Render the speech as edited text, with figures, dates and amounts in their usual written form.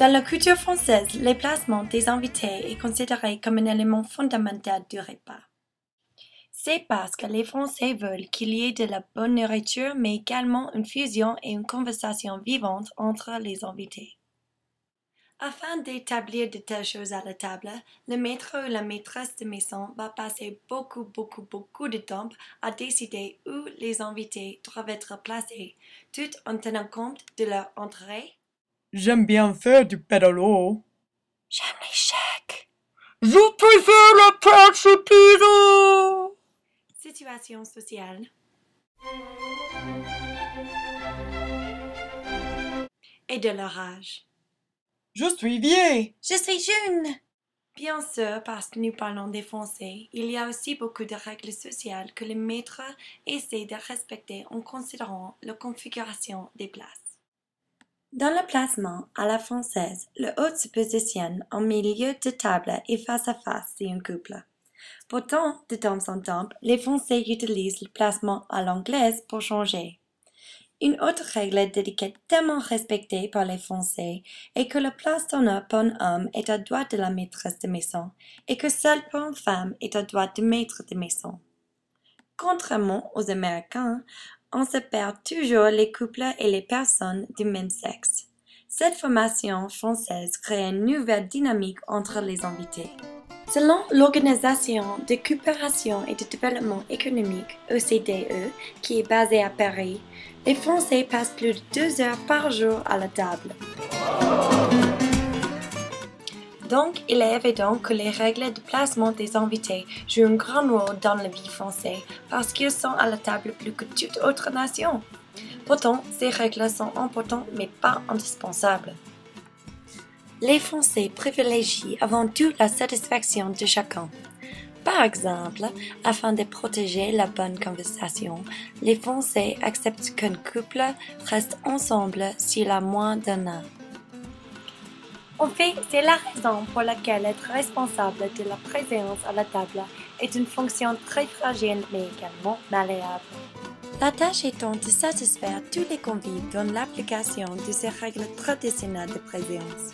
Dans la culture française, les placements des invités est considéré comme un élément fondamental du repas. C'est parce que les Français veulent qu'il y ait de la bonne nourriture, mais également une fusion et une conversation vivante entre les invités. Afin d'établir de telles choses à la table, le maître ou la maîtresse de maison va passer beaucoup de temps à décider où les invités doivent être placés, tout en tenant compte de leur entrée. J'aime bien faire du pédalo. J'aime l'échec. Je préfère la pâte pizza. Situation sociale. Et de leur âge. Je suis vieille. Je suis jeune. Bien sûr, parce que nous parlons des Français, il y a aussi beaucoup de règles sociales que les maîtres essaient de respecter en considérant la configuration des places. Dans le placement à la française, le hôte se positionne en milieu de table et face à face si un couple. Pourtant, de temps en temps, les Français utilisent le placement à l'anglaise pour changer. Une autre règle d'étiquette tellement respectée par les Français est que la place d'honneur pour un homme est à droite de la maîtresse de maison et que celle pour une femme est à droite du maître de maison. Contrairement aux Américains, on sépare toujours les couples et les personnes du même sexe. Cette formation française crée une nouvelle dynamique entre les invités. Selon l'Organisation de coopération et de développement économique, OCDE, qui est basée à Paris, les Français passent plus de 2 heures par jour à la table. Donc, il est évident que les règles de placement des invités jouent un grand rôle dans la vie française parce qu'ils sont à la table plus que toute autre nation. Pourtant, ces règles sont importantes mais pas indispensables. Les Français privilégient avant tout la satisfaction de chacun. Par exemple, afin de protéger la bonne conversation, les Français acceptent qu'un couple reste ensemble s'il a moins d'un an. En fait, c'est la raison pour laquelle être responsable de la présence à la table est une fonction très fragile mais également malléable. La tâche étant de satisfaire tous les convives dans l'application de ces règles traditionnelles de présence.